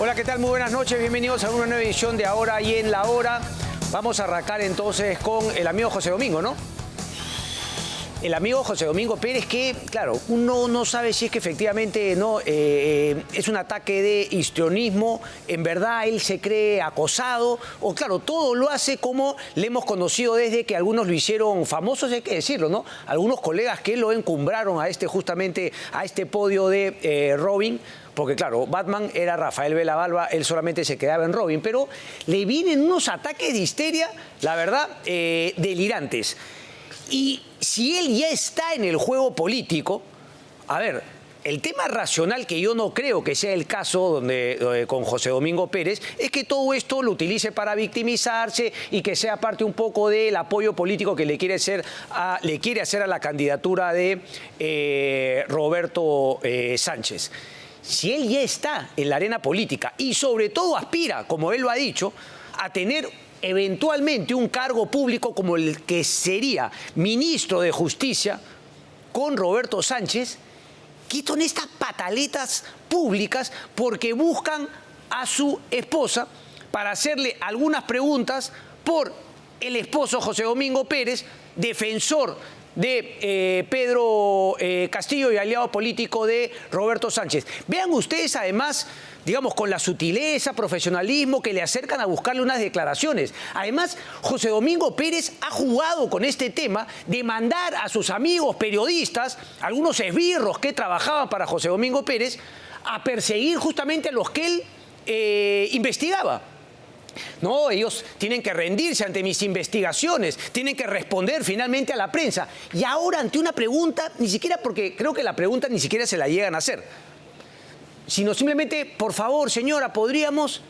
Hola, ¿qué tal? Muy buenas noches, bienvenidos a una nueva edición de Ahora y en la Hora. Vamos a arrancar entonces con el amigo José Domingo, ¿no? El amigo José Domingo Pérez, que, claro, uno no sabe si es que efectivamente no es un ataque de histrionismo, en verdad él se cree acosado, o claro, todo lo hace como le hemos conocido desde que algunos lo hicieron famosos, hay que decirlo, ¿no? Algunos colegas que lo encumbraron a justamente a este podio de Robin, porque claro, Batman era Rafael Vela Balba, él solamente se quedaba en Robin, pero le vienen unos ataques de histeria, la verdad, delirantes. Y si él ya está en el juego político, a ver, el tema racional, que yo no creo que sea el caso con José Domingo Pérez, es que todo esto lo utilice para victimizarse y que sea parte un poco del apoyo político que le quiere hacer a la candidatura de Roberto Sánchez. Si él ya está en la arena política y sobre todo aspira, como él lo ha dicho, a tener eventualmente un cargo público como el que sería ministro de Justicia con Roberto Sánchez, quitan estas pataletas públicas porque buscan a su esposa para hacerle algunas preguntas por el esposo José Domingo Pérez, defensor de Pedro Castillo y aliado político de Roberto Sánchez. Vean ustedes además, digamos, con la sutileza, profesionalismo que le acercan a buscarle unas declaraciones. Además, José Domingo Pérez ha jugado con este tema de mandar a sus amigos periodistas, algunos esbirros que trabajaban para José Domingo Pérez, a perseguir justamente a los que él investigaba. No, ellos tienen que rendirse ante mis investigaciones, tienen que responder finalmente a la prensa. Y ahora ante una pregunta, ni siquiera, porque creo que la pregunta ni siquiera se la llegan a hacer, sino simplemente, por favor, señora, ¿podríamos?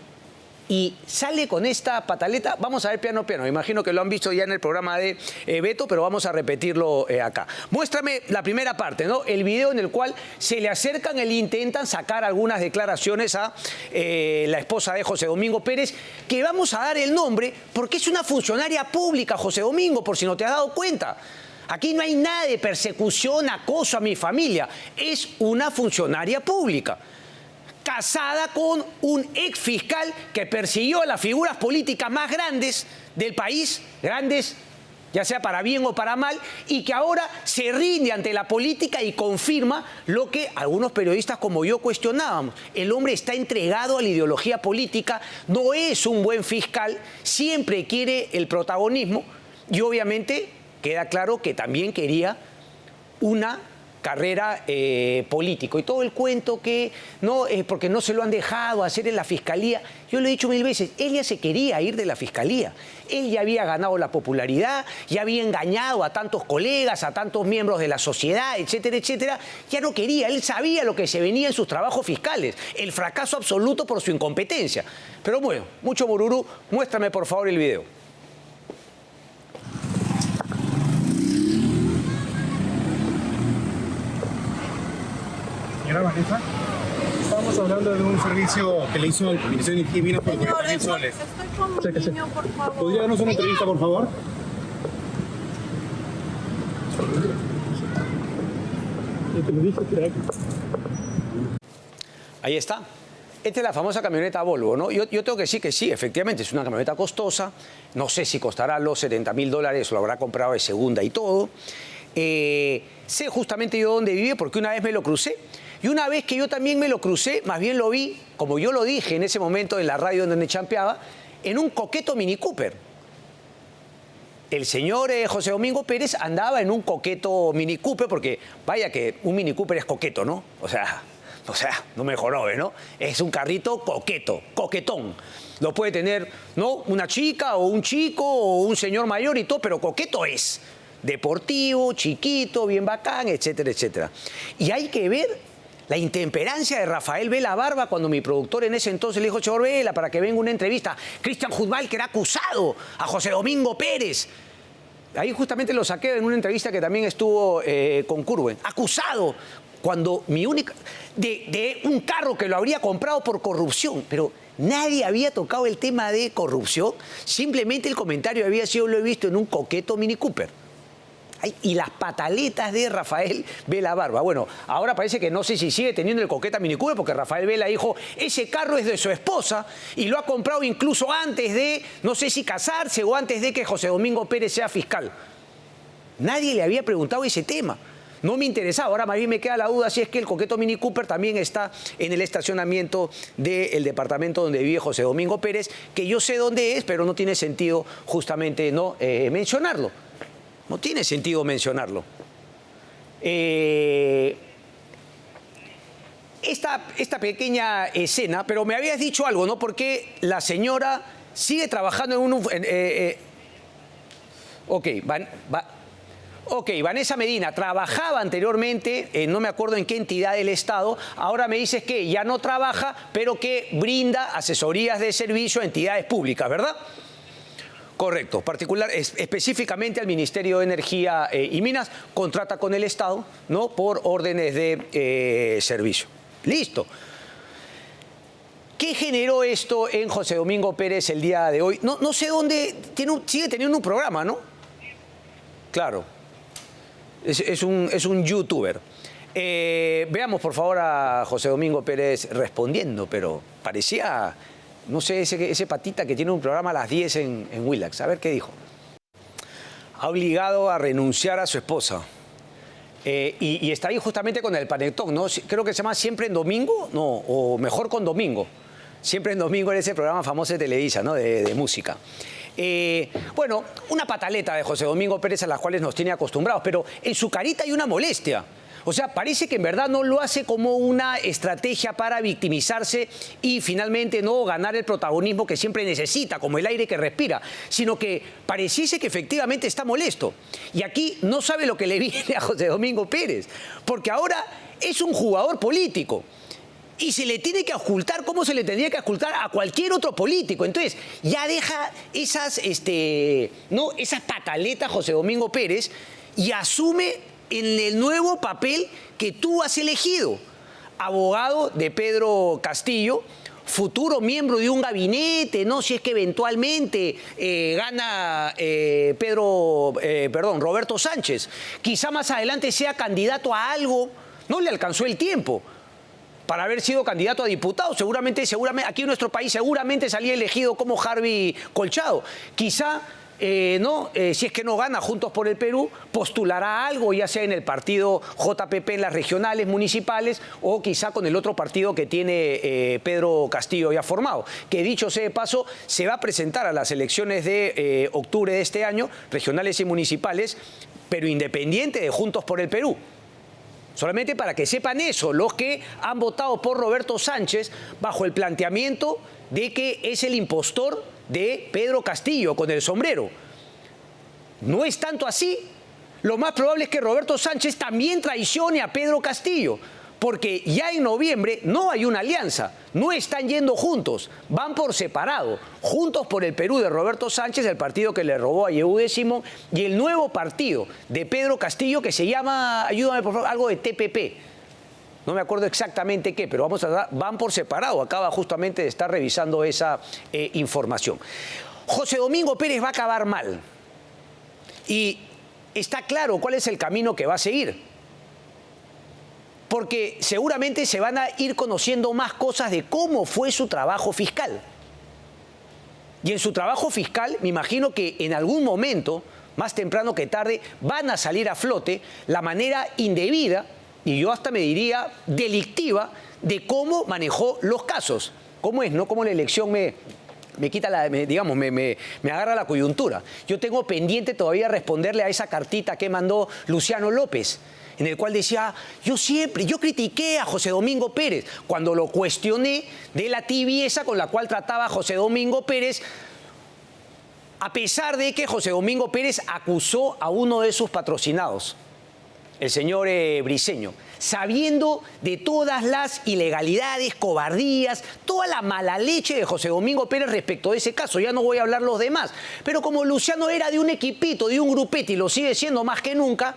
Y sale con esta pataleta. Vamos a ver piano, piano. Me imagino que lo han visto ya en el programa de Beto, pero vamos a repetirlo acá. Muéstrame la primera parte, ¿no? El video en el cual se le acercan e intentan sacar algunas declaraciones a la esposa de José Domingo Pérez, que vamos a dar el nombre porque es una funcionaria pública, José Domingo, por si no te has dado cuenta. Aquí no hay nada de persecución, acoso a mi familia. Es una funcionaria pública, casada con un ex fiscal que persiguió a las figuras políticas más grandes del país, grandes ya sea para bien o para mal, y que ahora se rinde ante la política y confirma lo que algunos periodistas como yo cuestionábamos. El hombre está entregado a la ideología política, no es un buen fiscal, siempre quiere el protagonismo y obviamente queda claro que también quería una carrera político y todo el cuento que no porque no se lo han dejado hacer en la fiscalía. Yo lo he dicho mil veces, ella se quería ir de la fiscalía, él ya había ganado la popularidad, ya había engañado a tantos colegas, a tantos miembros de la sociedad, etcétera, etcétera. Ya no quería, él sabía lo que se venía en sus trabajos fiscales, el fracaso absoluto por su incompetencia. Pero bueno, mucho bururú, muéstrame por favor el video. Señora Vanessa, estamos hablando de un servicio que le hizo el Ministerio de Energía por 40.000 soles. Estoy con mi niño, por favor. ¿Podría darnos una entrevista, por favor? Ahí está. Esta es la famosa camioneta Volvo, ¿no? Yo tengo que decir que sí, efectivamente, es una camioneta costosa. No sé si costará los $70.000, lo habrá comprado de segunda y todo. Sé justamente yo dónde vive porque una vez me lo crucé. Y una vez que yo también me lo crucé, más bien lo vi, como yo lo dije en ese momento en la radio donde champeaba, en un coqueto Mini Cooper. El señor José Domingo Pérez andaba en un coqueto Mini Cooper, porque vaya que un Mini Cooper es coqueto, ¿no? O sea, no me jorobe, ¿no? Es un carrito coqueto, coquetón. Lo puede tener, ¿no? Una chica o un chico o un señor mayor y todo, pero coqueto es. Deportivo, chiquito, bien bacán, etcétera, etcétera. Y hay que ver la intemperancia de Rafael Vela Balba cuando mi productor en ese entonces le dijo: señor Vela, para que venga una entrevista, Cristian Hudbay, que era acusado a José Domingo Pérez. Ahí justamente lo saqué en una entrevista que también estuvo con Curwen. Acusado, cuando mi única... de un carro que lo habría comprado por corrupción, pero nadie había tocado el tema de corrupción. Simplemente el comentario había sido: lo he visto en un coqueto Mini Cooper. Ay, y las pataletas de Rafael Vela Barba. Bueno, ahora parece que no sé si sigue teniendo el Coqueta Mini Cooper, porque Rafael Vela dijo, ese carro es de su esposa y lo ha comprado incluso antes de, no sé si casarse o antes de que José Domingo Pérez sea fiscal. Nadie le había preguntado ese tema. No me interesaba. Ahora más bien me queda la duda si es que el Coqueto Mini Cooper también está en el estacionamiento del departamento donde vive José Domingo Pérez, que yo sé dónde es, pero no tiene sentido justamente no mencionarlo. No tiene sentido mencionarlo. Esta pequeña escena, pero me habías dicho algo, ¿no? Porque la señora sigue trabajando en un... Ok, Vanessa Medina trabajaba anteriormente, no me acuerdo en qué entidad del Estado, ahora me dices que ya no trabaja, pero que brinda asesorías de servicio a entidades públicas, ¿verdad? Correcto, específicamente al Ministerio de Energía y Minas, contrata con el Estado, ¿no? Por órdenes de servicio. Listo. ¿Qué generó esto en José Domingo Pérez el día de hoy? No sé dónde, sigue teniendo un programa, ¿no? Claro, es un youtuber. Veamos por favor a José Domingo Pérez respondiendo, pero parecía... No sé, ese patita que tiene un programa a las 10 en Willax. A ver qué dijo. Ha obligado a renunciar a su esposa. Y está ahí justamente con el panetón, ¿no? Creo que se llama Siempre en Domingo, no, o Mejor con Domingo. Siempre en Domingo en ese programa famoso de Televisa, ¿no? De música. Bueno, una pataleta de José Domingo Pérez a las cuales nos tiene acostumbrados, pero en su carita hay una molestia. O sea, parece que en verdad no lo hace como una estrategia para victimizarse y finalmente no ganar el protagonismo que siempre necesita, como el aire que respira, sino que pareciese que efectivamente está molesto. Y aquí no sabe lo que le viene a José Domingo Pérez, porque ahora es un jugador político. Y se le tiene que ocultar como se le tendría que ocultar a cualquier otro político. Entonces, ya deja esas pataletas José Domingo Pérez y asume en el nuevo papel que tú has elegido. Abogado de Pedro Castillo, futuro miembro de un gabinete, no si es que eventualmente gana Roberto Sánchez. Quizá más adelante sea candidato a algo, no le alcanzó el tiempo para haber sido candidato a diputado. Seguramente aquí en nuestro país seguramente salía elegido como Harvey Colchado. Quizá, si es que no gana Juntos por el Perú, postulará algo, ya sea en el partido JPP en las regionales, municipales, o quizá con el otro partido que tiene Pedro Castillo ya formado, que dicho sea de paso, se va a presentar a las elecciones de octubre de este año, regionales y municipales, pero independiente de Juntos por el Perú. Solamente para que sepan eso, los que han votado por Roberto Sánchez bajo el planteamiento de que es el impostor de Pedro Castillo con el sombrero. No es tanto así. Lo más probable es que Roberto Sánchez también traicione a Pedro Castillo, porque ya en noviembre no hay una alianza, no están yendo juntos, van por separado. Juntos por el Perú de Roberto Sánchez, el partido que le robó a Yehude Simón, y el nuevo partido de Pedro Castillo que se llama, ayúdame por favor, algo de TPP. No me acuerdo exactamente qué, pero van por separado. Acaba justamente de estar revisando esa información. José Domingo Pérez va a acabar mal. Y está claro cuál es el camino que va a seguir. Porque seguramente se van a ir conociendo más cosas de cómo fue su trabajo fiscal. Y en su trabajo fiscal, me imagino que en algún momento, más temprano que tarde, van a salir a flote la manera indebida, y yo hasta me diría delictiva, de cómo manejó los casos. ¿Cómo es? ¿No? Cómo la elección me agarra la coyuntura. Yo tengo pendiente todavía responderle a esa cartita que mandó Luciano López, en el cual decía, yo critiqué a José Domingo Pérez cuando lo cuestioné de la tibieza con la cual trataba a José Domingo Pérez, a pesar de que José Domingo Pérez acusó a uno de sus patrocinados, el señor Briceño, sabiendo de todas las ilegalidades, cobardías, toda la mala leche de José Domingo Pérez respecto de ese caso. Ya no voy a hablar los demás. Pero como Luciano era de un equipito, de un grupete, y lo sigue siendo más que nunca,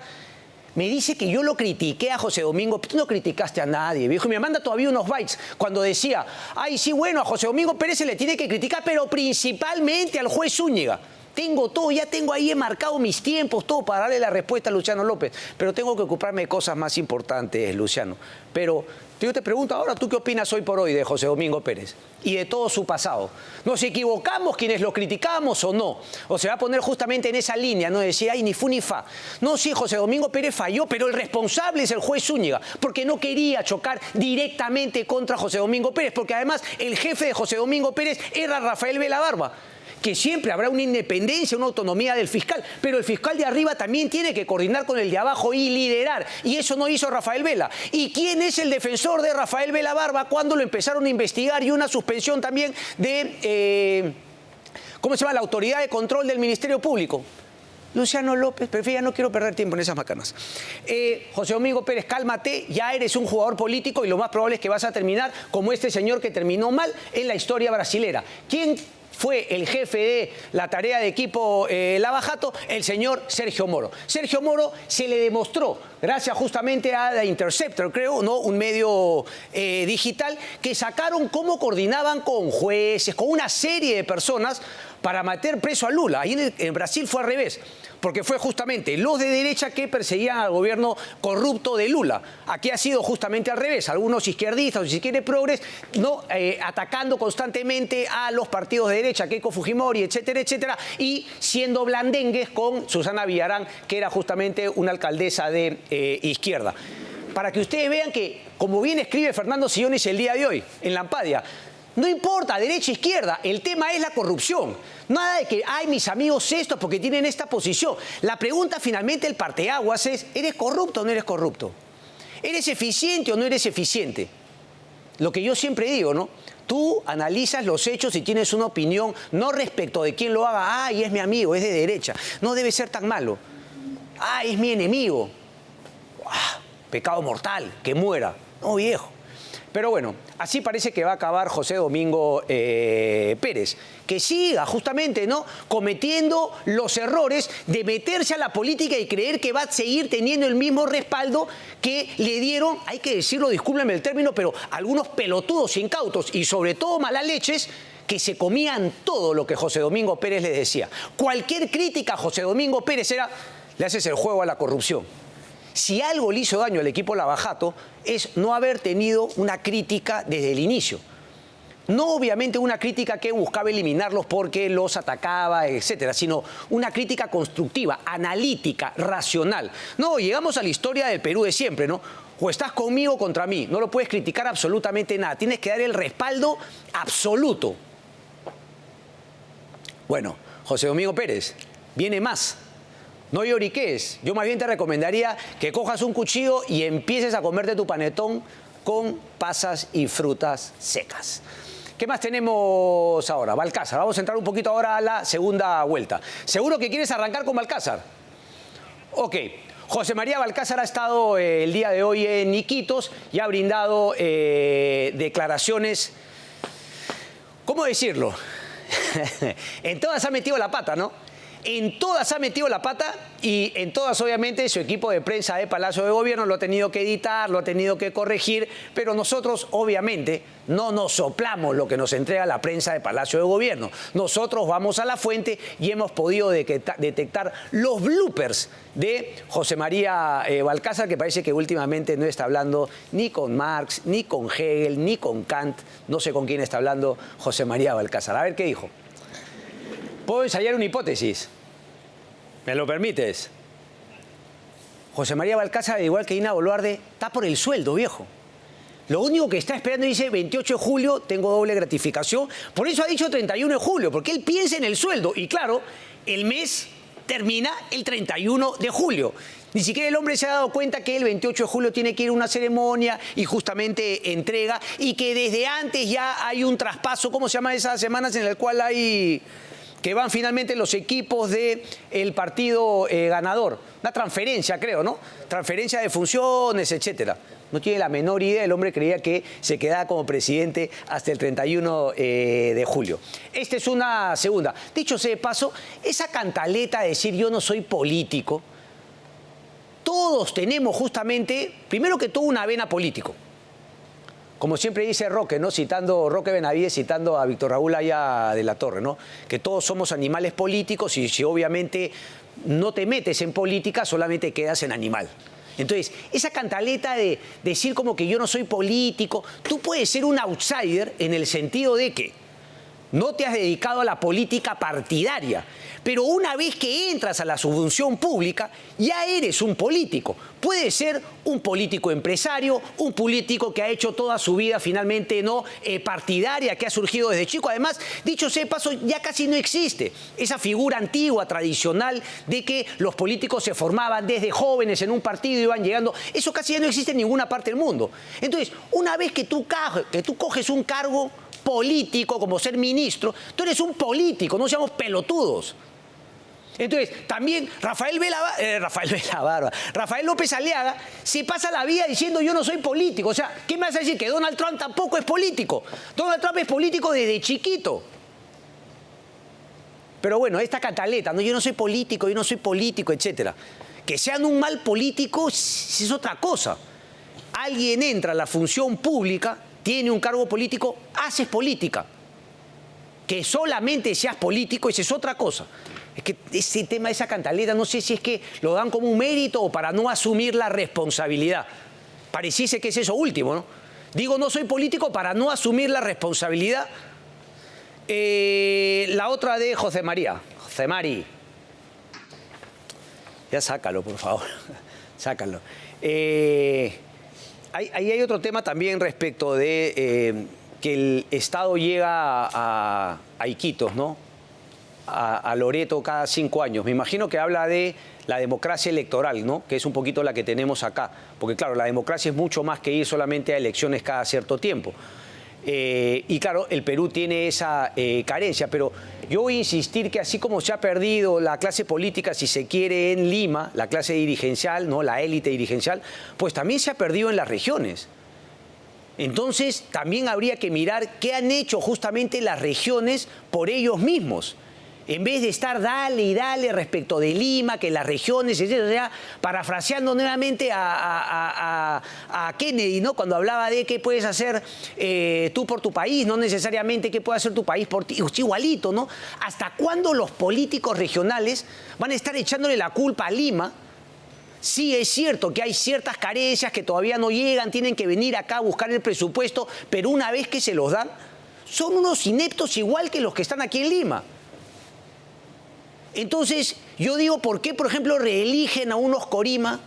me dice que yo lo critiqué a José Domingo. Tú no criticaste a nadie, viejo. Y me manda todavía unos bytes cuando decía, ay, sí, bueno, a José Domingo Pérez se le tiene que criticar, pero principalmente al juez Zúñiga. Tengo todo, ya tengo ahí marcado mis tiempos, todo para darle la respuesta a Luciano López. Pero tengo que ocuparme de cosas más importantes, Luciano. Pero yo te pregunto ahora, ¿tú qué opinas hoy por hoy de José Domingo Pérez y de todo su pasado? ¿Nos equivocamos quienes lo criticamos o no? ¿O se va a poner justamente en esa línea, no decir, ay, ni fu ni fa? No, sí, José Domingo Pérez falló, pero el responsable es el juez Zúñiga, porque no quería chocar directamente contra José Domingo Pérez, porque además el jefe de José Domingo Pérez era Rafael Velabarba, que siempre habrá una independencia, una autonomía del fiscal, pero el fiscal de arriba también tiene que coordinar con el de abajo y liderar, y eso no hizo Rafael Vela. ¿Y quién es el defensor de Rafael Velabarba cuando lo empezaron a investigar y una suspensión también de, ¿cómo se llama?, la autoridad de control del Ministerio Público? Luciano López, pero ya no quiero perder tiempo en esas macanas. José Domingo Pérez, cálmate, ya eres un jugador político y lo más probable es que vas a terminar como este señor que terminó mal en la historia brasilera. ¿Quién fue el jefe de la tarea de equipo Lava Jato? El señor Sergio Moro. Sergio Moro se le demostró, gracias justamente a The Interceptor, creo, ¿no?, un medio digital, que sacaron cómo coordinaban con jueces, con una serie de personas para meter preso a Lula. Ahí en Brasil fue al revés, porque fue justamente los de derecha que perseguían al gobierno corrupto de Lula. Aquí ha sido justamente al revés, algunos izquierdistas, o si quiere progres, ¿no?, atacando constantemente a los partidos de derecha, Keiko Fujimori, etcétera, etcétera, y siendo blandengues con Susana Villarán, que era justamente una alcaldesa de izquierda. Para que ustedes vean que, como bien escribe Fernando Sillones el día de hoy, en Lampadia, no importa, derecha, izquierda, el tema es la corrupción. Nada de que, ay, mis amigos estos porque tienen esta posición. La pregunta finalmente, el parteaguas es, ¿eres corrupto o no eres corrupto? ¿Eres eficiente o no eres eficiente? Lo que yo siempre digo, ¿no? Tú analizas los hechos y tienes una opinión, no respecto de quién lo haga, ay, es mi amigo, es de derecha. No debe ser tan malo. Ay, es mi enemigo. Pecado mortal, que muera. No, viejo. Pero bueno, así parece que va a acabar José Domingo Pérez, que siga justamente, ¿no?, cometiendo los errores de meterse a la política y creer que va a seguir teniendo el mismo respaldo que le dieron, hay que decirlo, discúlpenme el término, pero algunos pelotudos incautos y sobre todo malaleches que se comían todo lo que José Domingo Pérez les decía. Cualquier crítica a José Domingo Pérez era, le haces el juego a la corrupción. Si algo le hizo daño al equipo Lava Jato es no haber tenido una crítica desde el inicio. No obviamente una crítica que buscaba eliminarlos porque los atacaba, etcétera, sino una crítica constructiva, analítica, racional. No, llegamos a la historia del Perú de siempre, ¿no? O estás conmigo o contra mí, no lo puedes criticar absolutamente nada, tienes que dar el respaldo absoluto. Bueno, José Domingo Pérez, viene más. No lloriques. Yo más bien te recomendaría que cojas un cuchillo y empieces a comerte tu panetón con pasas y frutas secas. ¿Qué más tenemos ahora? Balcázar. Vamos a entrar un poquito ahora a la segunda vuelta. ¿Seguro que quieres arrancar con Balcázar? Ok. José María Balcázar ha estado el día de hoy en Iquitos y ha brindado declaraciones, ¿cómo decirlo? En todas ha metido la pata, ¿no? En todas ha metido la pata y en todas, obviamente, su equipo de prensa de Palacio de Gobierno lo ha tenido que editar, lo ha tenido que corregir, pero nosotros, obviamente, no nos soplamos lo que nos entrega la prensa de Palacio de Gobierno. Nosotros vamos a la fuente y hemos podido detectar los bloopers de José María Balcázar, que parece que últimamente no está hablando ni con Marx, ni con Hegel, ni con Kant. No sé con quién está hablando José María Balcázar. A ver qué dijo. ¿Puedo ensayar una hipótesis? ¿Me lo permites? José María Balcázar, igual que Dina Boluarde, está por el sueldo, viejo. Lo único que está esperando, dice, 28 de julio, tengo doble gratificación. Por eso ha dicho 31 de julio, porque él piensa en el sueldo. Y claro, el mes termina el 31 de julio. Ni siquiera el hombre se ha dado cuenta que el 28 de julio tiene que ir a una ceremonia y justamente entrega, y que desde antes ya hay un traspaso, ¿cómo se llama esas semanas en las cuales hay... que van finalmente los equipos del partido ganador? Una transferencia, creo, ¿no? Transferencia de funciones, etcétera. No tiene la menor idea, el hombre creía que se quedaba como presidente hasta el 31 de julio. Esta es una segunda. Dicho sea de paso, esa cantaleta de decir yo no soy político, todos tenemos justamente, primero que todo, una vena político. como siempre dice Roque, ¿no? Roque Benavides citando a Víctor Raúl Haya de la Torre, ¿no? Que todos somos animales políticos y si obviamente no te metes en política, solamente quedas en animal. Entonces, esa cantaleta de decir como que yo no soy político, tú puedes ser un outsider en el sentido de que no te has dedicado a la política partidaria, pero una vez que entras a la función pública, ya eres un político. Puedes ser un político empresario, un político que ha hecho toda su vida finalmente no partidaria, que ha surgido desde chico. Además, dicho sea de paso, ya casi no existe esa figura antigua, tradicional, de que los políticos se formaban desde jóvenes en un partido y iban llegando. Eso casi ya no existe en ninguna parte del mundo. Entonces, una vez que tú coges un cargo político, como ser ministro, tú eres un político, no seamos pelotudos. Entonces, también Rafael López Aliaga se pasa la vida diciendo yo no soy político. O sea, ¿qué me vas a decir? Que Donald Trump tampoco es político. Donald Trump es político desde chiquito. Pero bueno, esta cantaleta, no, yo no soy político, etcétera. Que sean un mal político es otra cosa. Alguien entra a la función pública, tiene un cargo político, haces política. Que solamente seas político, esa es otra cosa. Es que ese tema de esa cantaleta, no sé si es que lo dan como un mérito o para no asumir la responsabilidad. Pareciese que es eso último, ¿no? Digo, no soy político para no asumir la responsabilidad. La otra de José María. José Mari. Ya sácalo, por favor. Sácalo. Ahí hay otro tema también respecto de que el Estado llega a Iquitos, ¿no? A Loreto cada 5 años. Me imagino que habla de la democracia electoral, ¿no? Que es un poquito la que tenemos acá. Porque claro, la democracia es mucho más que ir solamente a elecciones cada cierto tiempo. Y claro, el Perú tiene esa carencia, pero yo voy a insistir que así como se ha perdido la clase política, si se quiere, en Lima, la clase dirigencial, ¿no? La élite dirigencial, pues también se ha perdido en las regiones. Entonces, también habría que mirar qué han hecho justamente las regiones por ellos mismos. En vez de estar dale y dale respecto de Lima, que las regiones, etc., o sea, parafraseando nuevamente a Kennedy, ¿no? Cuando hablaba de qué puedes hacer tú por tu país, no necesariamente qué puede hacer tu país por ti, igualito, ¿no? ¿Hasta cuándo los políticos regionales van a estar echándole la culpa a Lima? Sí, es cierto que hay ciertas carencias que todavía no llegan, tienen que venir acá a buscar el presupuesto, pero una vez que se los dan, son unos ineptos igual que los que están aquí en Lima. Entonces, yo digo, ¿por qué, por ejemplo, reeligen a unos Corima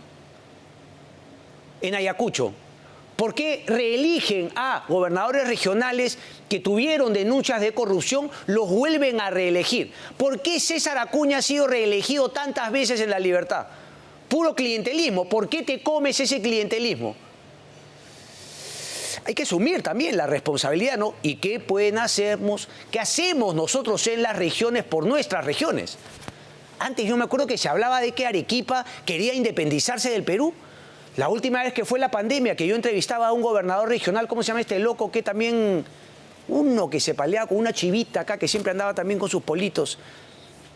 en Ayacucho? ¿Por qué reeligen a gobernadores regionales que tuvieron denuncias de corrupción, los vuelven a reelegir? ¿Por qué César Acuña ha sido reelegido tantas veces en La Libertad? Puro clientelismo. ¿Por qué te comes ese clientelismo? Hay que asumir también la responsabilidad, ¿no? ¿Y qué pueden hacernos? ¿Qué hacemos nosotros en las regiones por nuestras regiones? Antes yo me acuerdo que se hablaba de que Arequipa quería independizarse del Perú. La última vez que fue la pandemia, que yo entrevistaba a un gobernador regional, ¿cómo se llama este loco? Que también, uno que se peleaba con una chivita acá, que siempre andaba también con sus politos.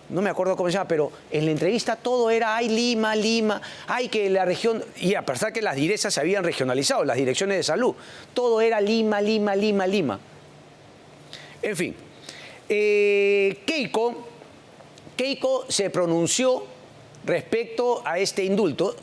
No me acuerdo cómo se llama, pero en la entrevista todo era, ay, Lima, Lima, ay, que la región... Y a pesar que las direzas se habían regionalizado, las direcciones de salud, todo era Lima, Lima, Lima, Lima. En fin, Keiko se pronunció respecto a este indulto.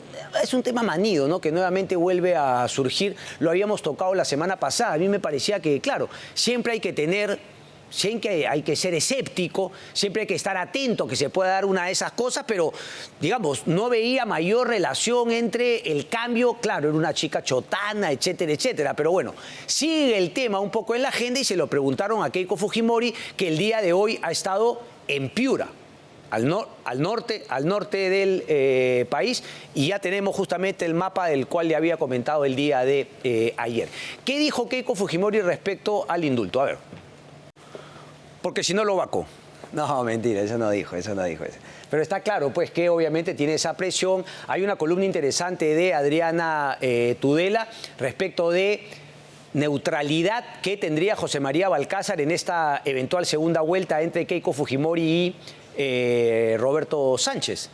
Es un tema manido, ¿no? Que nuevamente vuelve a surgir. Lo habíamos tocado la semana pasada. A mí me parecía que, claro, siempre hay que tener... Siempre hay que ser escéptico, siempre hay que estar atento que se pueda dar una de esas cosas, pero, digamos, no veía mayor relación entre el cambio, claro, era una chica chotana, etcétera, etcétera, pero bueno, sigue el tema un poco en la agenda y se lo preguntaron a Keiko Fujimori, que el día de hoy ha estado en Piura, al norte del país, y ya tenemos justamente el mapa del cual le había comentado el día de ayer. ¿Qué dijo Keiko Fujimori respecto al indulto? A ver. Porque si no lo vacó. No, mentira, eso no dijo. Pero está claro, pues, que obviamente tiene esa presión. Hay una columna interesante de Adriana Tudela respecto de neutralidad que tendría José María Balcázar en esta eventual segunda vuelta entre Keiko Fujimori y Roberto Sánchez.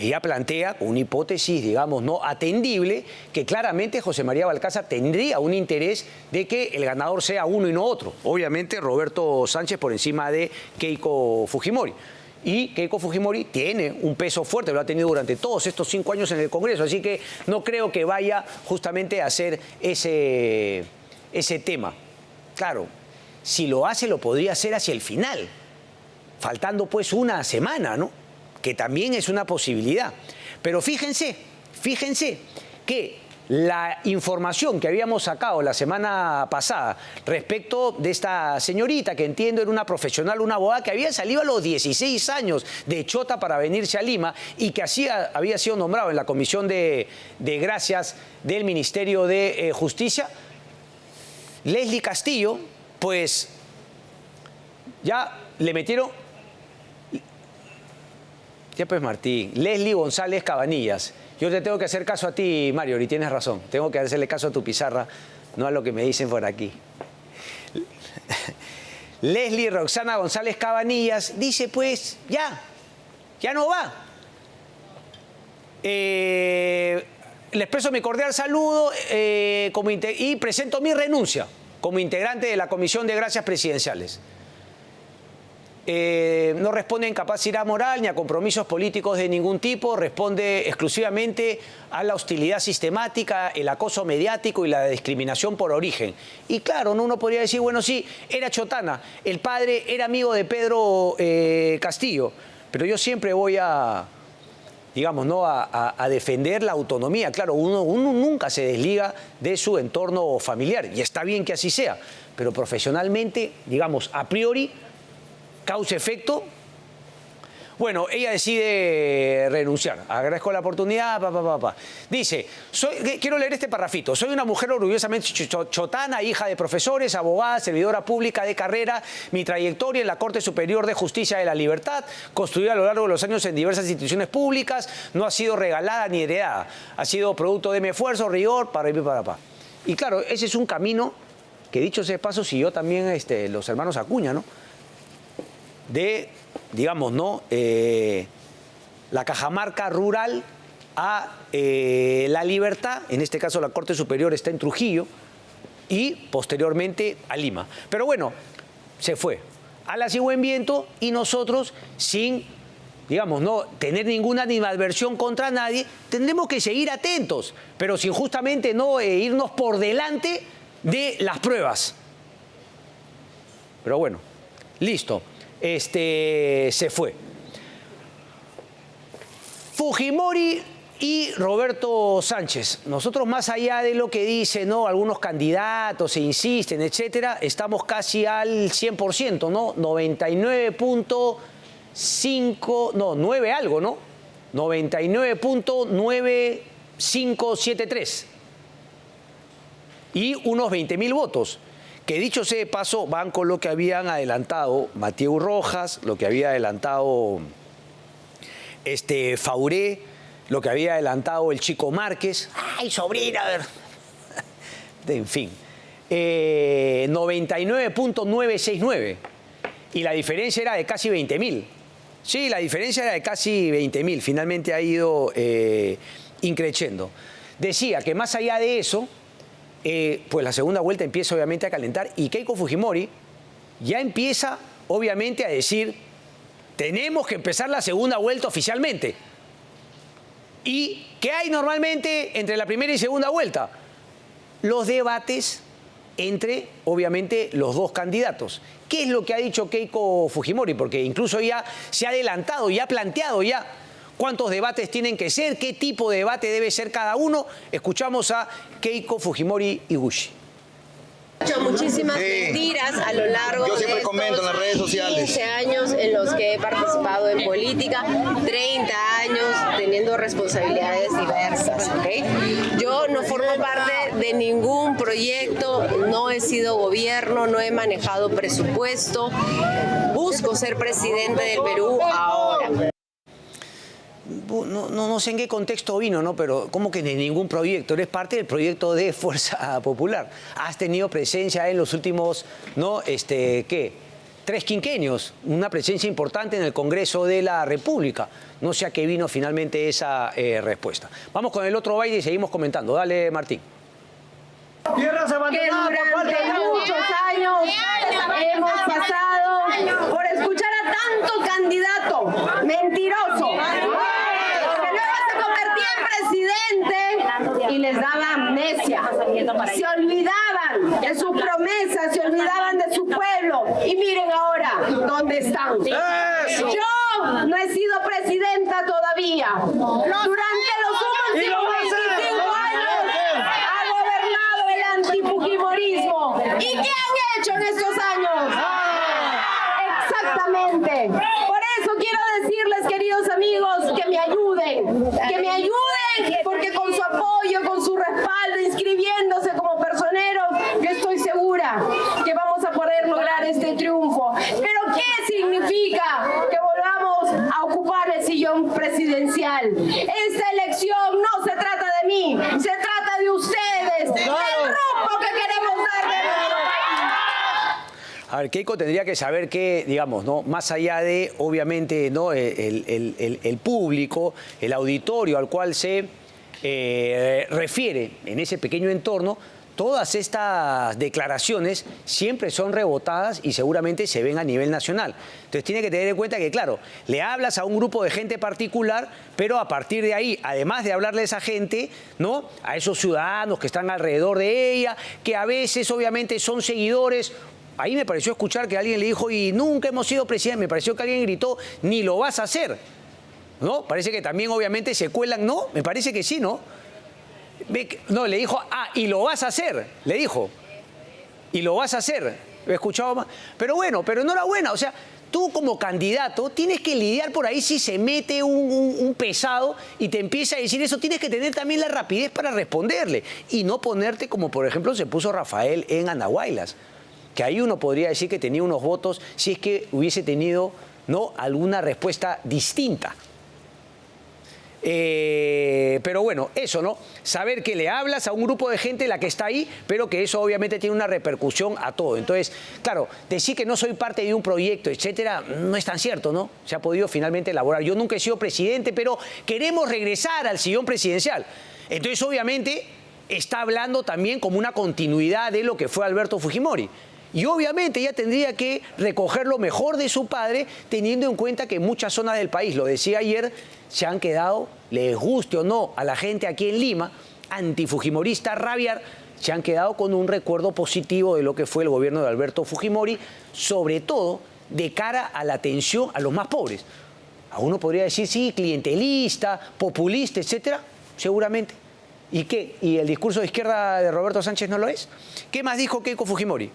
ella plantea una hipótesis, digamos, no atendible, que claramente José María Balcázar tendría un interés de que el ganador sea uno y no otro. Obviamente Roberto Sánchez por encima de Keiko Fujimori. Y Keiko Fujimori tiene un peso fuerte, lo ha tenido durante todos estos 5 años en el Congreso, así que no creo que vaya justamente a hacer ese tema. Claro, si lo hace, lo podría hacer hacia el final, faltando pues una semana, ¿no? Que también es una posibilidad. Pero fíjense que la información que habíamos sacado la semana pasada respecto de esta señorita, que entiendo era una profesional, una abogada que había salido a los 16 años de Chota para venirse a Lima y que había sido nombrado en la Comisión de Gracias del Ministerio de Justicia, Leslie Castillo, pues ya le metieron... Ya pues Martín, Leslie González Cabanillas. Yo te tengo que hacer caso a ti, Mario, y tienes razón. Tengo que hacerle caso a tu pizarra, no a lo que me dicen por aquí. Leslie Roxana González Cabanillas dice, pues, ya no va. Le expreso mi cordial saludo y presento mi renuncia como integrante de la Comisión de Gracias Presidenciales. No responde a incapacidad moral ni a compromisos políticos de ningún tipo, responde exclusivamente a la hostilidad sistemática, el acoso mediático y la discriminación por origen. Y claro, uno podría decir, bueno, sí, era chotana, el padre era amigo de Pedro Castillo, pero yo siempre voy a, digamos, ¿no? a defender la autonomía. Claro, uno nunca se desliga de su entorno familiar, y está bien que así sea, pero profesionalmente, digamos, a priori, causa-efecto. Bueno, ella decide renunciar. Agradezco la oportunidad. Dice, quiero leer este parrafito. Soy una mujer orgullosamente chotana, hija de profesores, abogada, servidora pública de carrera. Mi trayectoria en la Corte Superior de Justicia de la Libertad, construida a lo largo de los años en diversas instituciones públicas, no ha sido regalada ni heredada. Ha sido producto de mi esfuerzo, rigor, para. Y claro, ese es un camino que, dicho sea de paso, siguió también los hermanos Acuña, ¿no? De, digamos, ¿no? La Cajamarca rural a La Libertad, en este caso la Corte Superior está en Trujillo, y posteriormente a Lima. Pero bueno, se fue a la Cigüeñviento y nosotros, sin, digamos, no tener ninguna animadversión contra nadie, tendremos que seguir atentos, pero sin justamente no irnos por delante de las pruebas. Pero bueno, listo. Se fue. Fujimori y Roberto Sánchez. Nosotros, más allá de lo que dicen, ¿no? Algunos candidatos se insisten, etcétera, estamos casi al 100%, ¿no? 99.5, no, 9 algo, ¿no? 99.9573. Y unos 20.000 votos. Que dicho sea de paso, van con lo que habían adelantado Mathieu Rojas, lo que había adelantado Fauré, lo que había adelantado el Chico Márquez. ¡Ay, sobrina! A ver. En fin. 99.969. Y la diferencia era de casi 20.000. Sí, la diferencia era de casi 20.000. Finalmente ha ido increciendo. Decía que más allá de eso, pues la segunda vuelta empieza obviamente a calentar y Keiko Fujimori ya empieza obviamente a decir, tenemos que empezar la segunda vuelta oficialmente. ¿Y qué hay normalmente entre la primera y segunda vuelta? Los debates entre obviamente los dos candidatos. ¿Qué es lo que ha dicho Keiko Fujimori? Porque incluso ya se ha adelantado y ha planteado ya cuántos debates tienen que ser, qué tipo de debate debe ser cada uno. Escuchamos a Keiko Fujimori Iguchi. Muchísimas mentiras a lo largo Yo siempre de comento en las redes sociales. 15 años en los que he participado en política, 30 años teniendo responsabilidades diversas, ¿ok? Yo no formo parte de ningún proyecto, no he sido gobierno, no he manejado presupuesto, busco ser presidente del Perú ahora. No sé en qué contexto vino, ¿no? Pero ¿cómo que de ningún proyecto? Eres parte del proyecto de Fuerza Popular. Has tenido presencia en los últimos, ¿no? ¿Qué? 3 quinquenios, una presencia importante en el Congreso de la República. No sé a qué vino finalmente esa respuesta. Vamos con el otro baile y seguimos comentando. Dale, Martín. Tierras Que abandonadas por parte durante de muchos años hemos pasado por escuchar a tanto candidato mentiroso que luego se convertía en presidente y les daba amnesia. Se olvidaban de sus promesas, se olvidaban de su pueblo. Y miren ahora dónde están. Yo no he sido presidenta todavía. Durante los últimos 25 años ha gobernado el antifujimorismo. ¿Y qué han hecho en estos años? Exactamente. Por eso quiero decirles, queridos amigos, que me ayuden, porque con su apoyo, con su respaldo, inscribiéndose como personeros, yo estoy segura que vamos a poder lograr este triunfo. Pero ¿qué significa que volvamos a ocupar el sillón presidencial? Esta elección no se trata de mí, se trata de ustedes, del rumbo que queremos darle a nuestro país. A ver, Keiko tendría que saber que, digamos, ¿no? Más allá de, obviamente, ¿no? el público, el auditorio al cual se refiere en ese pequeño entorno, todas estas declaraciones siempre son rebotadas y seguramente se ven a nivel nacional. Entonces tiene que tener en cuenta que, claro, le hablas a un grupo de gente particular, pero a partir de ahí, además de hablarle a esa gente, ¿no? A esos ciudadanos que están alrededor de ella, que a veces obviamente son seguidores. Ahí me pareció escuchar que alguien le dijo, y nunca hemos sido presidente. Me pareció que alguien gritó, ni lo vas a hacer. ¿No? Parece que también obviamente se cuelan, ¿no? Me parece que sí, ¿no? No, le dijo, y lo vas a hacer, le dijo. Y lo vas a hacer. He escuchado más. Pero bueno, pero enhorabuena. O sea, tú como candidato tienes que lidiar por ahí si se mete un pesado y te empieza a decir eso. Tienes que tener también la rapidez para responderle. Y no ponerte como, por ejemplo, se puso Rafael en Andahuaylas. Que ahí uno podría decir que tenía unos votos si es que hubiese tenido, ¿no? Alguna respuesta distinta. Pero bueno, eso, ¿no? Saber que le hablas a un grupo de gente la que está ahí, pero que eso obviamente tiene una repercusión a todo. Entonces, claro, decir que no soy parte de un proyecto, etcétera, no es tan cierto, ¿no? Se ha podido finalmente elaborar. Yo nunca he sido presidente, pero queremos regresar al sillón presidencial. Entonces, obviamente, está hablando también como una continuidad de lo que fue Alberto Fujimori. Y obviamente ella tendría que recoger lo mejor de su padre, teniendo en cuenta que muchas zonas del país, lo decía ayer, se han quedado, les guste o no a la gente aquí en Lima, antifujimorista rabiar, se han quedado con un recuerdo positivo de lo que fue el gobierno de Alberto Fujimori, sobre todo de cara a la atención a los más pobres. A uno podría decir, sí, clientelista, populista, etcétera, seguramente. ¿Y qué? ¿Y el discurso de izquierda de Roberto Sánchez no lo es? ¿Qué más dijo Keiko Fujimori?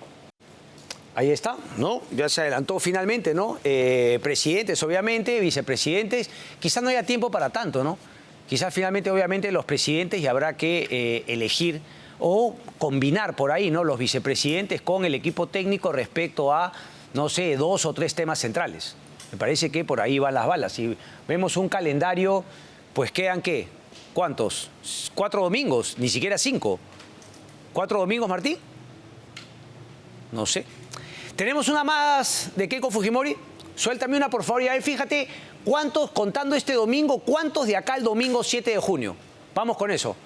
Ahí está, ¿no? Ya se adelantó finalmente, ¿no? Presidentes, obviamente, vicepresidentes. Quizás no haya tiempo para tanto, ¿no? Quizás finalmente, obviamente, los presidentes y habrá que elegir o combinar por ahí, ¿no? Los vicepresidentes con el equipo técnico respecto a, no sé, 2 o 3 temas centrales. Me parece que por ahí van las balas. Si vemos un calendario, pues quedan, ¿qué? ¿Cuántos? 4 domingos, ni siquiera 5. ¿4 domingos, Martín? No sé. Tenemos una más de Keiko Fujimori. Suéltame una, por favor. Y a ver, fíjate, ¿cuántos, contando este domingo, cuántos de acá el domingo 7 de junio? Vamos con eso.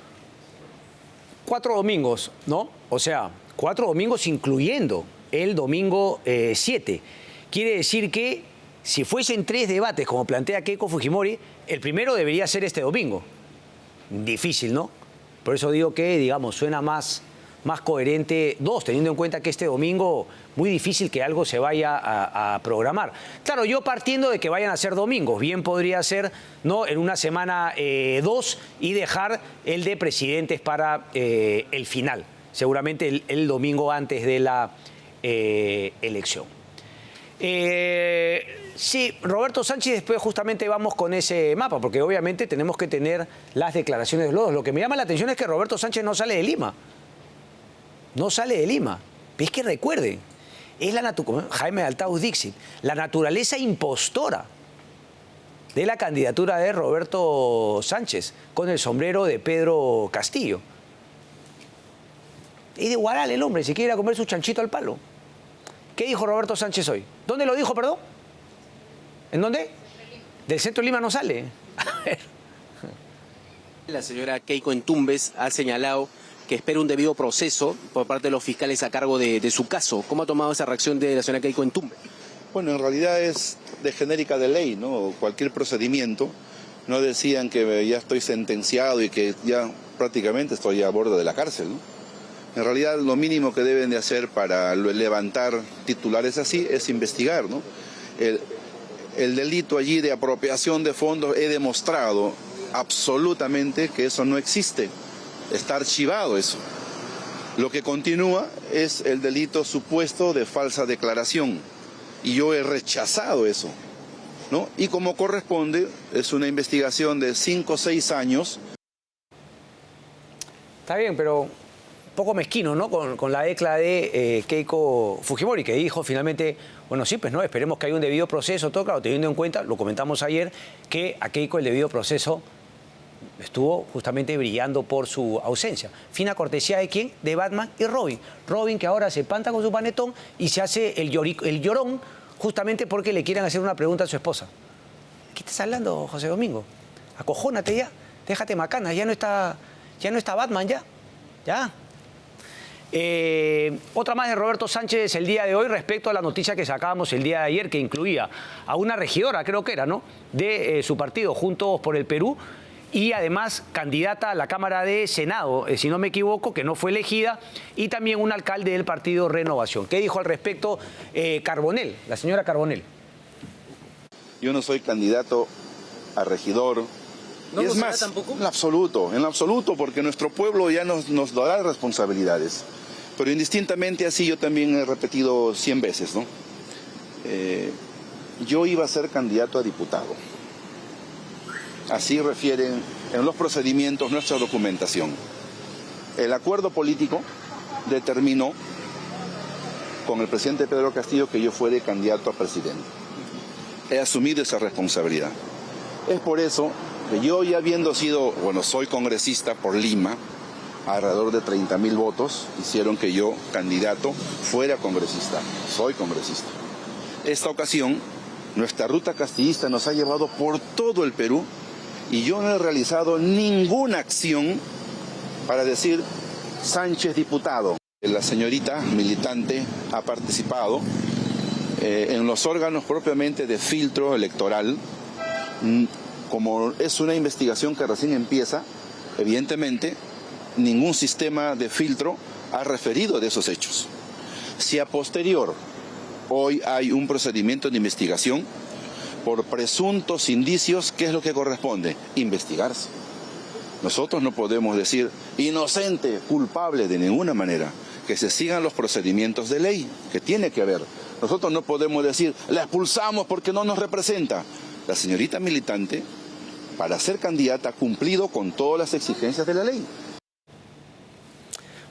4 domingos, ¿no? O sea, 4 domingos incluyendo el domingo 7. Quiere decir que si fuesen 3 debates, como plantea Keiko Fujimori, el primero debería ser este domingo. Difícil, ¿no? Por eso digo que, digamos, suena más coherente 2, teniendo en cuenta que este domingo muy difícil que algo se vaya a programar. Claro, yo partiendo de que vayan a ser domingos, bien podría ser, ¿no?, en una semana 2 y dejar el de presidentes para el final, seguramente el domingo antes de la elección. Sí, Roberto Sánchez, después justamente vamos con ese mapa, porque obviamente tenemos que tener las declaraciones de los dos. Lo que me llama la atención es que Roberto Sánchez no sale de Lima. No sale de Lima. Es que recuerden, es Jaime Althaus Dixit, la naturaleza impostora de la candidatura de Roberto Sánchez con el sombrero de Pedro Castillo. Es de Huaral el hombre, si quiere ir a comer su chanchito al palo. ¿Qué dijo Roberto Sánchez hoy? ¿Dónde lo dijo, perdón? ¿En dónde? Del centro de Lima no sale. A ver. La señora Keiko Entumbes ha señalado que espera un debido proceso por parte de los fiscales a cargo de su caso. ¿Cómo ha tomado esa reacción de la señora Keiko Entumbes? Bueno, en realidad es de genérica de ley, ¿no? Cualquier procedimiento. No decían que ya estoy sentenciado y que ya prácticamente estoy a borde de la cárcel, ¿no? En realidad lo mínimo que deben de hacer para levantar titulares así es investigar, ¿no? El delito allí de apropiación de fondos, he demostrado absolutamente que eso no existe. Está archivado eso. Lo que continúa es el delito supuesto de falsa declaración. Y yo he rechazado eso, ¿no? Y como corresponde, es una investigación de 5 o 6 años. Está bien, pero un poco mezquino, ¿no? Con la decla de Keiko Fujimori, que dijo finalmente, bueno, sí, pues no, esperemos que haya un debido proceso, todo claro, teniendo en cuenta, lo comentamos ayer, que a Keiko el debido proceso estuvo justamente brillando por su ausencia. Fina cortesía de quién? De Batman y Robin. Robin que ahora se panta con su panetón y se hace el llorón justamente porque le quieren hacer una pregunta a su esposa. ¿Qué estás hablando, José Domingo? Acojónate ya, déjate macana, ya no está Batman ya. Ya. Otra más de Roberto Sánchez el día de hoy respecto a la noticia que sacábamos el día de ayer que incluía a una regidora, creo que era, ¿no? De su partido, Juntos por el Perú, y además candidata a la Cámara de Senado, si no me equivoco, que no fue elegida, y también un alcalde del partido Renovación. ¿Qué dijo al respecto Carbonell, la señora Carbonell? Yo no soy candidato a regidor. ¿No y lo es será más, tampoco? en absoluto, porque nuestro pueblo ya nos dará responsabilidades. Pero indistintamente así yo también he repetido 100 veces, ¿no? Yo iba a ser candidato a diputado. Así refieren en los procedimientos nuestra documentación. El acuerdo político determinó con el presidente Pedro Castillo que yo fuera candidato a presidente. He asumido esa responsabilidad. Es por eso que yo ya habiendo sido, soy congresista por Lima, alrededor de 30.000 votos hicieron que yo, candidato, fuera congresista. Soy congresista. Esta ocasión, nuestra ruta castillista nos ha llevado por todo el Perú y yo no he realizado ninguna acción para decir Sánchez diputado. La señorita militante ha participado en los órganos propiamente de filtro electoral. Como es una investigación que recién empieza, evidentemente ningún sistema de filtro ha referido de esos hechos. Si a posterior hoy hay un procedimiento de investigación por presuntos indicios, ¿qué es lo que corresponde? Investigarse. Nosotros no podemos decir inocente, culpable de ninguna manera. Que se sigan los procedimientos de ley, que tiene que haber. Nosotros no podemos decir, la expulsamos porque no nos representa. La señorita militante, para ser candidata, ha cumplido con todas las exigencias de la ley.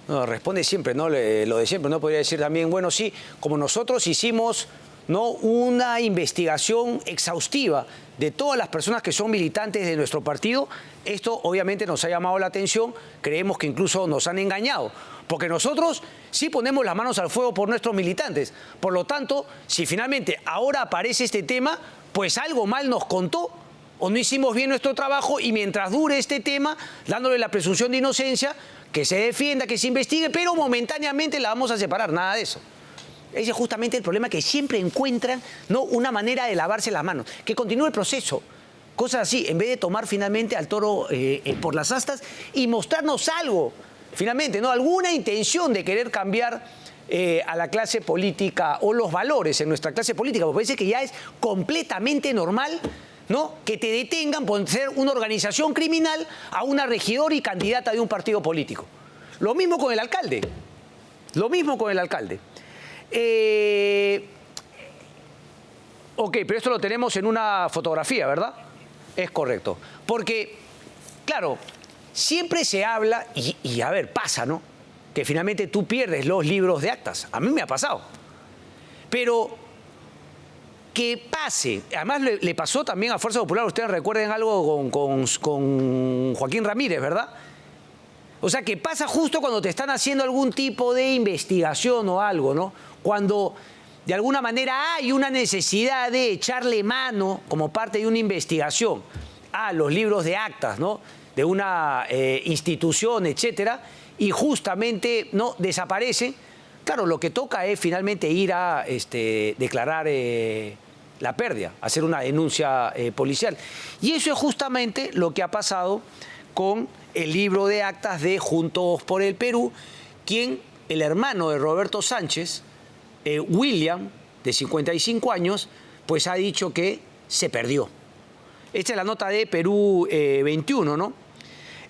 No, responde siempre, ¿no? Lo de siempre, ¿no? Podría decir también, bueno, sí, como nosotros hicimos, ¿no?, una investigación exhaustiva de todas las personas que son militantes de nuestro partido, esto obviamente nos ha llamado la atención, creemos que incluso nos han engañado, porque nosotros sí ponemos las manos al fuego por nuestros militantes. Por lo tanto, si finalmente ahora aparece este tema, pues algo mal nos contó o no hicimos bien nuestro trabajo y mientras dure este tema, dándole la presunción de inocencia, que se defienda, que se investigue, pero momentáneamente la vamos a separar, nada de eso. Ese es justamente el problema, que siempre encuentran, ¿no?, una manera de lavarse las manos, que continúe el proceso. Cosas así, en vez de tomar finalmente al toro por las astas y mostrarnos algo, finalmente, ¿no?, alguna intención de querer cambiar a la clase política o los valores en nuestra clase política, porque parece que ya es completamente normal, ¿no?, que te detengan por ser una organización criminal a una regidora y candidata de un partido político. Lo mismo con el alcalde. Lo mismo con el alcalde. Ok, pero esto lo tenemos en una fotografía, ¿verdad? Es correcto. Porque, claro, siempre se habla, y a ver, pasa, ¿no?, que finalmente tú pierdes los libros de actas. A mí me ha pasado. Pero que pase, además le pasó también a Fuerza Popular, ustedes recuerden algo con Joaquín Ramírez, ¿verdad? O sea, que pasa justo cuando te están haciendo algún tipo de investigación o algo, ¿no? Cuando de alguna manera hay una necesidad de echarle mano, como parte de una investigación, a los libros de actas, ¿no?, de una institución, etcétera, y justamente no desaparece, claro, lo que toca es finalmente ir a declarar la pérdida, hacer una denuncia policial. Y eso es justamente lo que ha pasado con el libro de actas de Juntos por el Perú, quien, el hermano de Roberto Sánchez, William, de 55 años, pues ha dicho que se perdió. Esta es la nota de Perú 21, ¿no?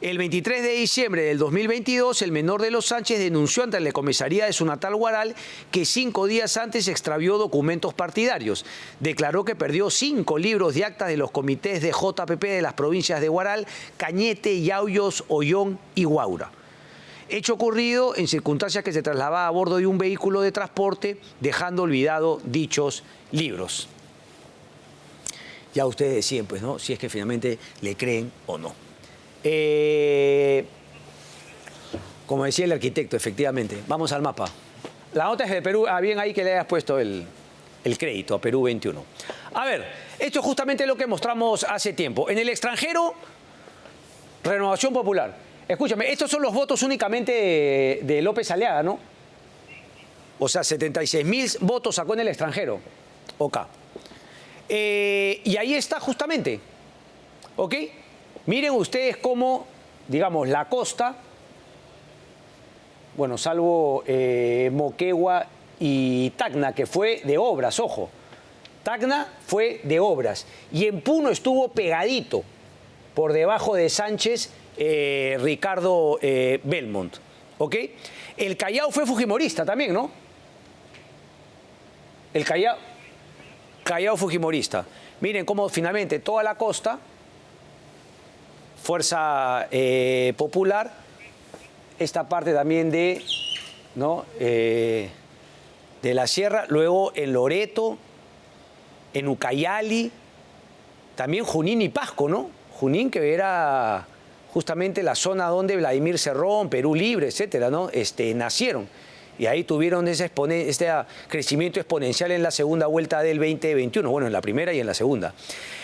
El 23 de diciembre del 2022, el menor de los Sánchez denunció ante la comisaría de su natal Huaral que 5 días antes extravió documentos partidarios. Declaró que perdió 5 libros de actas de los comités de JPP de las provincias de Huaral, Cañete, Yauyos, Ollón y Huaura. Hecho ocurrido en circunstancias que se trasladaba a bordo de un vehículo de transporte, dejando olvidado dichos libros. Ya ustedes deciden, pues, ¿no?, si es que finalmente le creen o no. Como decía el arquitecto, efectivamente. Vamos al mapa. La nota es de Perú. Bien ahí que le hayas puesto el crédito a Perú 21. A ver, esto es justamente lo que mostramos hace tiempo. En el extranjero, Renovación Popular. Escúchame, estos son los votos únicamente de López Aliaga, ¿no? O sea, 76.000 votos sacó en el extranjero. Ok. Y ahí está justamente. ¿Ok? Miren ustedes cómo, digamos, la costa, bueno, salvo Moquegua y Tacna, que fue de obras, ojo. Tacna fue de obras. Y en Puno estuvo pegadito, por debajo de Sánchez, Ricardo Belmont. ¿Ok? El Callao fue fujimorista también, ¿no? El Callao fujimorista. Miren cómo finalmente toda la costa, Fuerza Popular, esta parte también de, ¿no?, de la sierra, luego en Loreto, en Ucayali, también Junín y Pasco, ¿no? Junín, que era justamente la zona donde Vladimir Cerrón, Perú Libre, etcétera, ¿no?, nacieron. Y ahí tuvieron este crecimiento exponencial en la segunda vuelta del 2021, bueno, en la primera y en la segunda.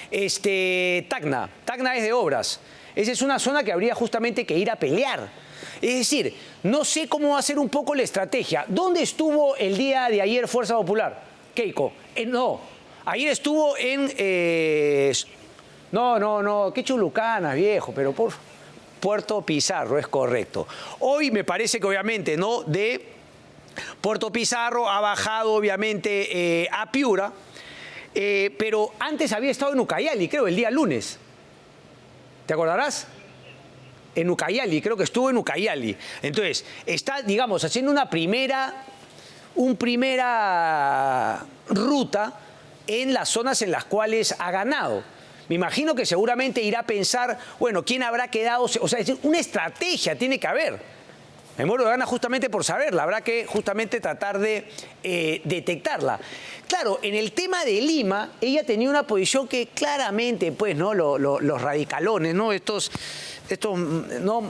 Tacna es de obras. Esa es una zona que habría justamente que ir a pelear. Es decir, no sé cómo va a ser un poco la estrategia. ¿Dónde estuvo el día de ayer Fuerza Popular? Keiko. No, ayer estuvo en... No, qué Chulucanas, viejo, pero por Puerto Pizarro, es correcto. Hoy me parece que obviamente, ¿no?, de Puerto Pizarro ha bajado obviamente a Piura, pero antes había estado en Ucayali, creo, el día lunes. ¿Te acordarás? En Ucayali, creo que estuvo en Ucayali. Entonces, está, digamos, haciendo una primera ruta en las zonas en las cuales ha ganado. Me imagino que seguramente irá a pensar, bueno, ¿quién habrá quedado? O sea, una estrategia tiene que haber. Me muero de ganas justamente por saberla. Habrá que justamente tratar de detectarla. Claro, en el tema de Lima, ella tenía una posición que claramente, pues, ¿no?, los radicalones, ¿no?, estos ¿no?,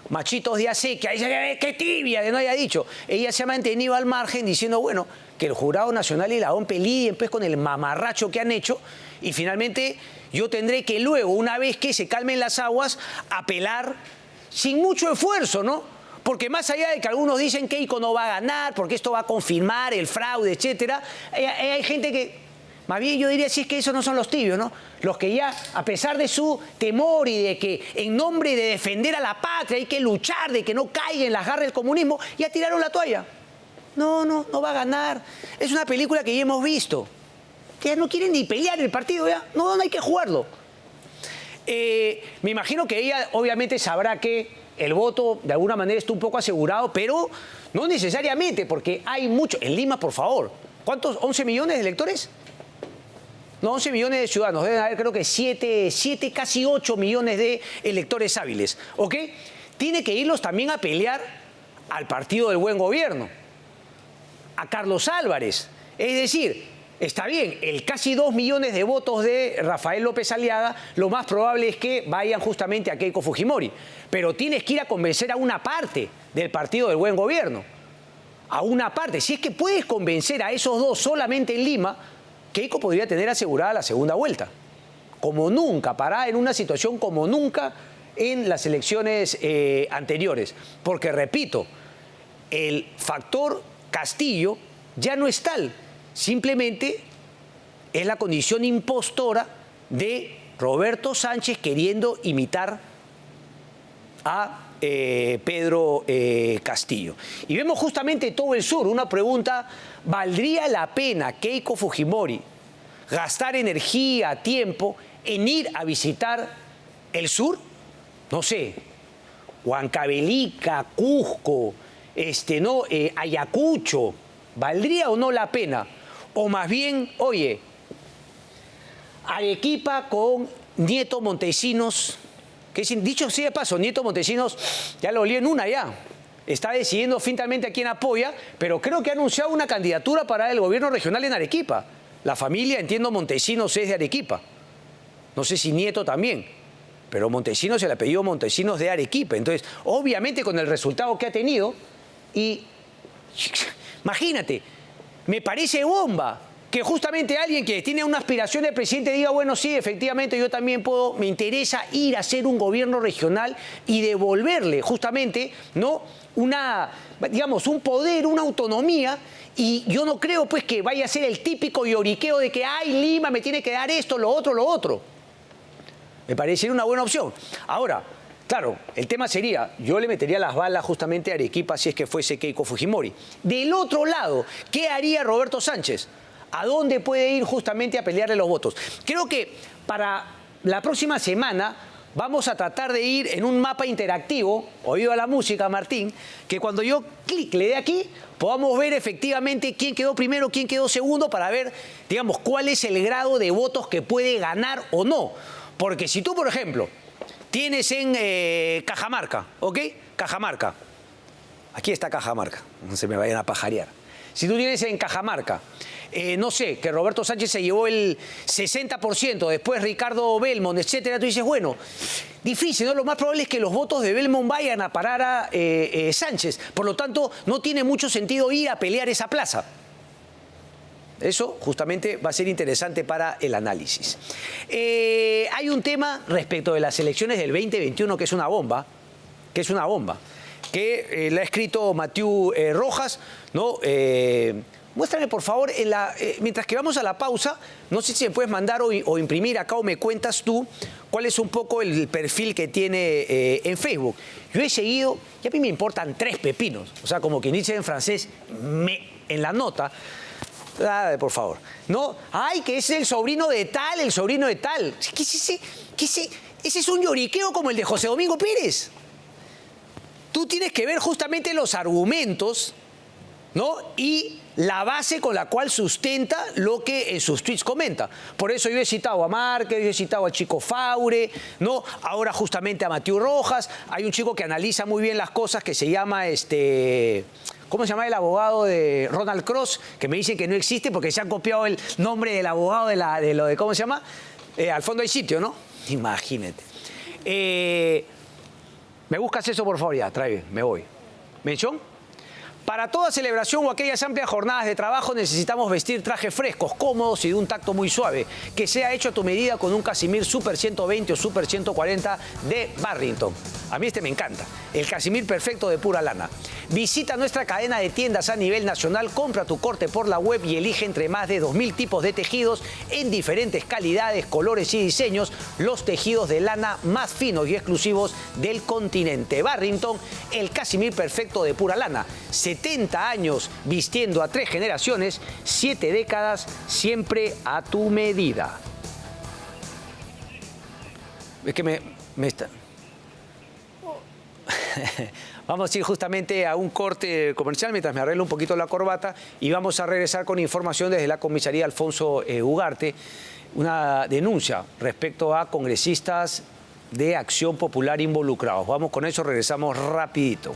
machitos de AC, que ahí se ve qué tibia que no haya dicho. Ella se ha mantenido al margen diciendo, bueno, que el Jurado Nacional y la OMP lidien, pues, con el mamarracho que han hecho, y finalmente yo tendré que luego, una vez que se calmen las aguas, apelar sin mucho esfuerzo, ¿no? Porque más allá de que algunos dicen que Keiko no va a ganar, porque esto va a confirmar el fraude, etcétera, hay gente que, más bien yo diría, si es que esos no son los tibios, ¿no? Los que ya, a pesar de su temor y de que en nombre de defender a la patria hay que luchar, de que no caiga en las garras del comunismo, ya tiraron la toalla. No va a ganar. Es una película que ya hemos visto. Que ya no quieren ni pelear el partido, ya. No hay que jugarlo. Me imagino que ella obviamente sabrá que el voto de alguna manera está un poco asegurado, pero no necesariamente, porque hay mucho. En Lima, por favor, ¿cuántos? ¿11 millones de electores? No, 11 millones de ciudadanos. Deben haber, creo que 7, casi 8 millones de electores hábiles. ¿Ok? Tiene que irlos también a pelear al Partido del Buen Gobierno, a Carlos Álvarez. Es decir, está bien, el casi 2 millones de votos de Rafael López Aliaga, lo más probable es que vayan justamente a Keiko Fujimori. Pero tienes que ir a convencer a una parte del Partido del Buen Gobierno. a una parte. Si es que puedes convencer a esos dos solamente en Lima, Keiko podría tener asegurada la segunda vuelta. Como nunca, parada en una situación como nunca en las elecciones anteriores. Porque, repito, el factor Castillo ya no es tal. Simplemente es la condición impostora de Roberto Sánchez queriendo imitar a Pedro Castillo. Y vemos justamente todo el sur. Una pregunta, ¿valdría la pena Keiko Fujimori gastar energía, tiempo en ir a visitar el sur? No sé, Huancavelica, Cusco, Ayacucho. ¿Valdría o no la pena? O más bien, oye, Arequipa con Nieto Montesinos, que dicho sea de paso, Nieto Montesinos ya lo lió en una ya. Está decidiendo finalmente a quién apoya, pero creo que ha anunciado una candidatura para el gobierno regional en Arequipa. La familia, entiendo, Montesinos es de Arequipa. No sé si Nieto también, pero Montesinos, el apellido Montesinos de Arequipa. Entonces, obviamente con el resultado que ha tenido, y imagínate, me parece bomba que justamente alguien que tiene una aspiración de presidente diga, bueno, sí, efectivamente yo también puedo, me interesa ir a hacer un gobierno regional y devolverle justamente, ¿no?, digamos, un poder, una autonomía. Y yo no creo pues que vaya a ser el típico lloriqueo de que, ay, Lima me tiene que dar esto, lo otro, lo otro. Me parecería una buena opción. Ahora, claro, el tema sería, yo le metería las balas justamente a Arequipa si es que fuese Keiko Fujimori. Del otro lado, ¿qué haría Roberto Sánchez? ¿A dónde puede ir justamente a pelearle los votos? Creo que para la próxima semana vamos a tratar de ir en un mapa interactivo, oído a la música, Martín, que cuando yo le dé aquí, podamos ver efectivamente quién quedó primero, quién quedó segundo, para ver, digamos, cuál es el grado de votos que puede ganar o no. Porque si tú, por ejemplo, tienes en Cajamarca, ¿ok? Cajamarca. Aquí está Cajamarca, no se me vayan a pajarear. Si tú tienes en Cajamarca, no sé, que Roberto Sánchez se llevó el 60%, después Ricardo Belmont, etcétera, tú dices, bueno, difícil, ¿no? Lo más probable es que los votos de Belmont vayan a parar a Sánchez. Por lo tanto, no tiene mucho sentido ir a pelear esa plaza. Eso justamente va a ser interesante para el análisis. Hay un tema respecto de las elecciones del 2021 que es una bomba, que la ha escrito Mathieu Rojas, ¿no? Muéstrame, por favor, mientras que vamos a la pausa, no sé si me puedes mandar o imprimir acá o me cuentas tú cuál es un poco el perfil que tiene en Facebook. Yo he seguido, y a mí me importan 3 pepinos, o sea, como quien dice en francés, en la nota, por favor, ¿no? Ay, que es el sobrino de tal, el sobrino de tal. ¿Qué es ese? Ese es un lloriqueo como el de José Domingo Pérez. Tú tienes que ver justamente los argumentos, ¿no? Y la base con la cual sustenta lo que en sus tweets comenta. Por eso yo he citado a Márquez, yo he citado al chico Faure, ¿no? Ahora justamente a Mathieu Rojas. Hay un chico que analiza muy bien las cosas que se llama ¿cómo se llama el abogado de Ronald Cross? Que me dicen que no existe porque se han copiado el nombre del abogado de lo de ¿cómo se llama? Al fondo hay sitio, ¿no? Imagínate. ¿Me buscas eso, por favor? Ya, trae, me voy. ¿Mención? Para toda celebración o aquellas amplias jornadas de trabajo necesitamos vestir trajes frescos, cómodos y de un tacto muy suave, que sea hecho a tu medida con un Casimir Super 120 o Super 140 de Barrington. A mí me encanta, el Casimir perfecto de pura lana. Visita nuestra cadena de tiendas a nivel nacional, compra tu corte por la web y elige entre más de 2000 tipos de tejidos en diferentes calidades, colores y diseños, los tejidos de lana más finos y exclusivos del continente. Barrington, el Casimir perfecto de pura lana. 70 años vistiendo a 3 generaciones, 7 décadas, siempre a tu medida. Es que me está... Vamos a ir justamente a un corte comercial mientras me arreglo un poquito la corbata y vamos a regresar con información desde la comisaría Alfonso Ugarte, una denuncia respecto a congresistas de Acción Popular involucrados. Vamos con eso, regresamos rapidito.